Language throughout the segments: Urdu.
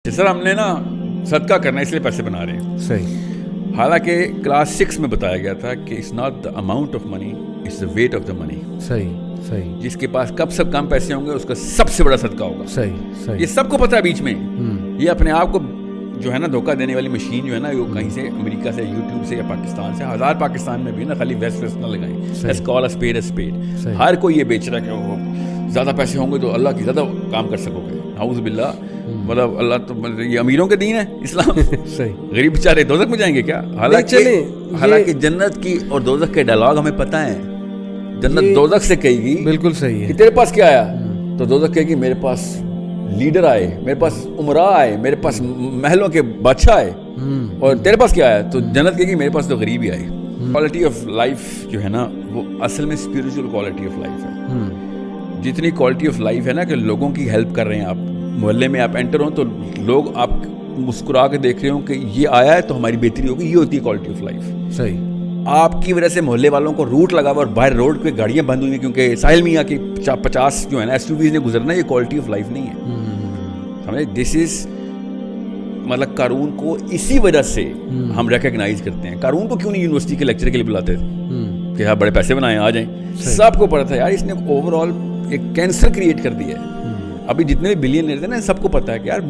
کہ سر ہم نے نا صدقہ کرنا ہے اس لیے پیسے بنا رہے ہیں. صحیح. حالانکہ کلاس 6 میں بتایا گیا تھا کہ it's not the amount of money, it's the weight of the money. صحیح صحیح. جس کے پاس کب سب کم پیسے ہوں گے اس کا سب سے بڑا صدقہ ہوگا. صحیح صحیح. یہ سب کو پتہ ہے بیچ میں. یہ اپنے آپ کو جو ہے نا دھوکہ دینے والی مشین جو ہے نا, وہ کہیں سے امریکہ سے, یوٹیوب سے یا پاکستان سے, ہزار پاکستان میں بھی نا, خالی ویسٹ نہ لگائیں. Let's call a spade a spade. ہر کوئی یہ بیچ رہا ہے کہ وہ زیادہ پیسے ہوں گے تو اللہ کی زیادہ کام کر سکو گے. اعوذ باللہ. مطلب اللہ تو یہ امیروں کے دین ہے اسلام. صحیح. غریب بیچارے دوزخ میں جائیں گے کیا؟ حالانکہ جنت کی اور دوزخ کے ڈائلاگ ہمیں پتہ ہیں. جنت دوزخ سے کہے گی بالکل صحیح ہے کہ تیرے پاس کیا آیا, تو دوزخ کہے گی میرے پاس لیڈر آئے, میرے پاس عمراء آئے, میرے پاس محلوں کے بادشاہ آئے. اور تیرے پاس کیا آیا, تو جنت کہے گی میرے پاس تو غریب ہی آئے. کوالٹی آف لائف جو ہے نا وہ اصل میں اسپریچول کوالٹی آف لائف ہے. جتنی کوالٹی آف لائف ہے نا کہ لوگوں کی ہیلپ کر رہے ہیں آپ, محلے میں آپ انٹر ہوں تو لوگ آپ مسکرا کے دیکھ رہے ہوں کہ یہ آیا ہے تو ہماری بہتری ہوگی, یہ ہوتی ہے کوالٹی آف لائف. صحیح. آپ کی وجہ سے محلے والوں کو روٹ لگا ہوا اور باہر روڈ پہ گاڑیاں بند ہوئی ہیں کیونکہ ساحل میاں کی 50 جو ہے نا SUVs نے گزرنا, یہ کوالٹی آف لائف نہیں ہے. سمجھے, دس از مطلب قارون کو اسی وجہ سے ہم ریکگنائز کرتے ہیں. قارون کو کیوں نہیں یونیورسٹی کے لیکچر کے لیے بلاتے تھے کہ ہاں بڑے پیسے بنائے آ جائیں. سب کو پتا تھا یار اس نے اوور آل ایک کینسر کریٹ کر دیا ہے. ابھی جتنے بھی بلینئر تھے نا سب کو پتا ہے کہ یار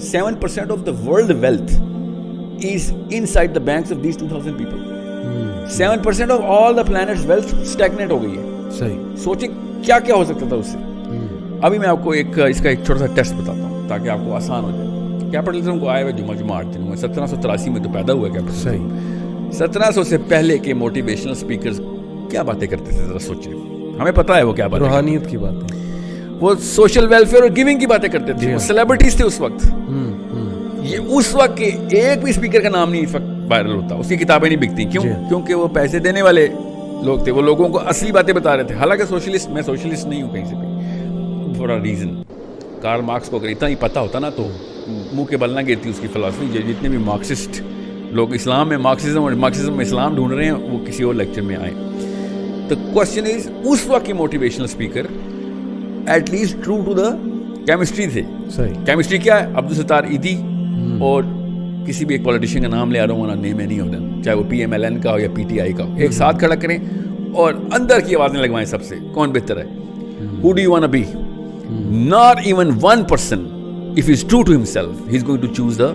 7% of the world wealth is inside the banks of these 2000 people. 7% of all the planet's wealth stagnate ہو گئی ہے. صحیح. سوچیں کیا کیا ہو سکتا تھا اس سے. ابھی میں آپ کو اس کا ایک چھوٹا سا ٹیسٹ بتاتا ہوں تاکہ آپ کو آسان ہو جائے. کیپٹلزم کو آئے ہوئے جمعہ 8 دنوں میں 1783 میں تو پیدا ہوا ہے کیپٹلزم. صحیح. 1700 سے پہلے کے موٹیویشنل اسپیکرز کیا باتیں کرتے تھے ذرا سوچیں. ہمیں پتہ ہے وہ کیا باتیں, روحانیت کی باتیں, وہ سوشل ویلفیئر اور گیونگ کی باتیں کرتے تھے. وہ سیلیبریٹیز تھے اس وقت. یہ اس وقت کے ایک بھی اسپیکر کا نام نہیں اس وقت وائرل ہوتا, اس کی کتابیں نہیں بکتی. کیوں؟ کیونکہ وہ پیسے دینے والے لوگ تھے, وہ لوگوں کو اصلی باتیں بتا رہے تھے. حالانکہ سوشلسٹ, میں سوشلسٹ نہیں ہوں کہیں سے بھی, for a reason. Karl Marx کو اگر اتنا ہی پتہ ہوتا نا تو منہ کے بل نہ گرتی اس کی فلسفی. جتنے بھی مارکسسٹ لوگ اسلام میں مارکسزم اور مارکسزم میں اسلام ڈھونڈ رہے ہیں وہ کسی اور لیکچر میں آئیں. تو کوشچن از اس وقت کے motivational speaker at least true to the chemistry تھے. صحیح. کیمسٹری کیا ہے؟ عبدالستار ایدھی اور کسی بھی ایک پولیٹیشین کا نام لے آ رہا ہوں, نیم نہیں ہوتا, چاہے وہ PMLN کا ہو یا PTI کا ہو, ایک ساتھ کھڑا کریں اور اندر کی آوازیں لگوائیں سب سے کون بہتر ہے. Who do you want to be? Not even one person, if he's true to himself, he's going to choose the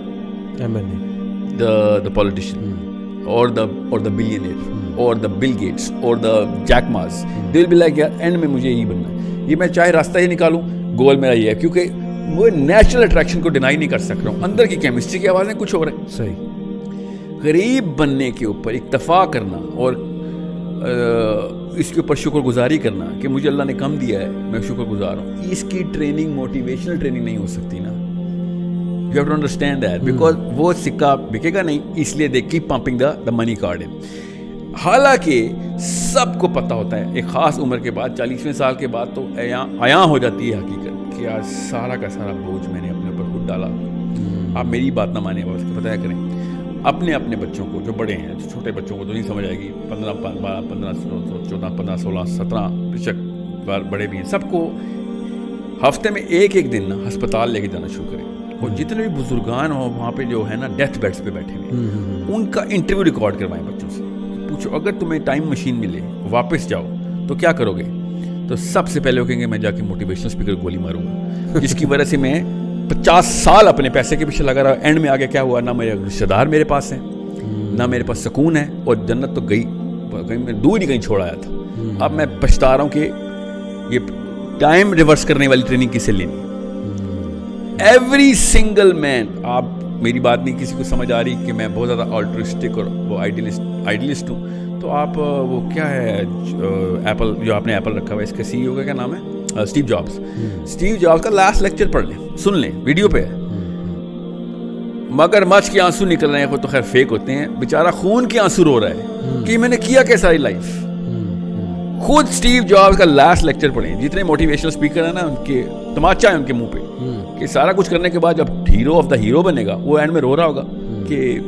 politician or the billionaire or the Bill Gates or the Jack Ma's. They'll be like yaar end میں مجھے یہی بننا ہے, یہ میں چاہے راستہ ہی نکالوں گول میرا یہ ہے, کیونکہ وہ نیچرل اٹریکشن کو ڈینائی نہیں کر سک رہا ہوں. اندر کی کیمسٹری کی آوازیں کچھ ہو رہے ہیں. صحیح. غریب بننے کے اوپر اکتفا کرنا اور اس کے اوپر شکر گزاری کرنا کہ مجھے اللہ نے کم دیا ہے میں شکر گزار ہوں, اس کی ٹریننگ موٹیویشنل ٹریننگ نہیں ہو سکتی نا. You have to understand that, because وہ سکہ بکے گا نہیں, اس لیے they keep pumping the money card in. حالانکہ سب کو پتہ ہوتا ہے ایک خاص عمر کے بعد 40ویں سال کے بعد تو عیاں ہو جاتی ہے حقیقت کہ یار سارا کا سارا بوجھ میں نے اپنے اوپر خود ڈالا. آپ میری بات نہ مانیں, اس کو بتایا کریں اپنے بچوں کو, جو بڑے ہیں, جو چھوٹے بچوں کو تو نہیں سمجھ آئے گی, 15 15 14 15 16 17 بشک بڑے بھی ہیں, سب کو ہفتے میں ایک دن نا ہسپتال لے کے جانا شروع کریں. اور جتنے بھی بزرگان ہوں وہاں پہ جو ہے نا ڈیتھ بیڈس پہ بیٹھے ہوئے, ان کا انٹرویو ریکارڈ کروائیں بچوں سے. پوچھو اگر تمہیں ٹائم مشین ملے واپس جاؤ تو کیا کرو گے؟ تو سب سے پہلے وہ کہیں گے میں جا کے موٹیویشنل اسپیکر گولی ماروں گا, جس کی وجہ سے میں 50 سال اپنے پیسے کے پیچھے لگا رہا. اینڈ میں آگے کیا ہوا, نہ میرے رشتہ دار میرے پاس ہیں, نہ میرے پاس سکون ہے, اور جنت تو گئی کہیں میں دور ہی کہیں چھوڑ آیا تھا. اب میں پچھتا رہا ہوں کہ یہ ٹائم ریورس کرنے والی ٹریننگ کسے لینی. ایوری سنگل مین, آپ میری بات نہیں کسی کو سمجھ آ رہی کہ میں بہت زیادہ آلٹرسٹک اور وہ آئیڈیلسٹ ہوں, تو آپ وہ کیا ہے ایپل, جو آپ نے ایپل رکھا ہوا ہے, اس کا CEO کا کیا نام ہے, اسٹیو جابس. اسٹیو جابس کا لاسٹ لیکچر پڑھ لیں, سن لیں, ویڈیو پہ ہے. مگر مچھ کے آنسو نکل رہے ہیں, خود تو خیر فیک ہوتے ہیں, بیچارہ خون کے آنسو رو رہا ہے کہ میں نے کیا کیا ساری لائف. خود اسٹیو جابس کا لاسٹ لیکچر پڑھیں. جتنے موٹیویشنل اسپیکر ہیں نا ان کے تماچا ہے ان کے منہ پہ کہ سارا کچھ کرنے کے بعد جب ہیرو آف دا ہیرو بنے گا وہ اینڈ میں رو رہا ہوگا کہ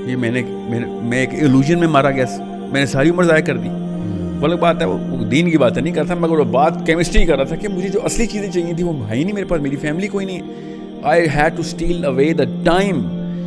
یہ میں ایک ایلوژن میں مارا گیا, میں نے ساری عمر ضائع کر دی. وہ الگ بات ہے, وہ دین کی باتیں نہیں کرتا, مگر وہ بات کیمسٹری کر رہا تھا کہ مجھے جو اصلی چیزیں چاہیے تھی وہ ہے ہی نہیں میرے پاس, میری فیملی کوئی نہیں ہے, I had to steal away the time,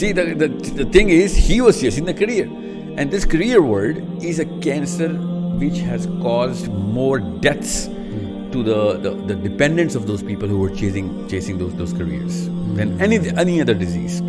see the thing is he was chasing the career and this career world is a cancer which has caused more deaths to the dependents of those people who were chasing those careers than any other disease.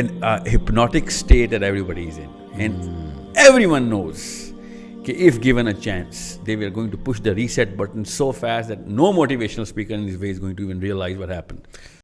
an hypnotic state that everybody is in, and everyone knows that if given a chance they were going to push the reset button so fast that no motivational speaker in this way is going to even realize what happened.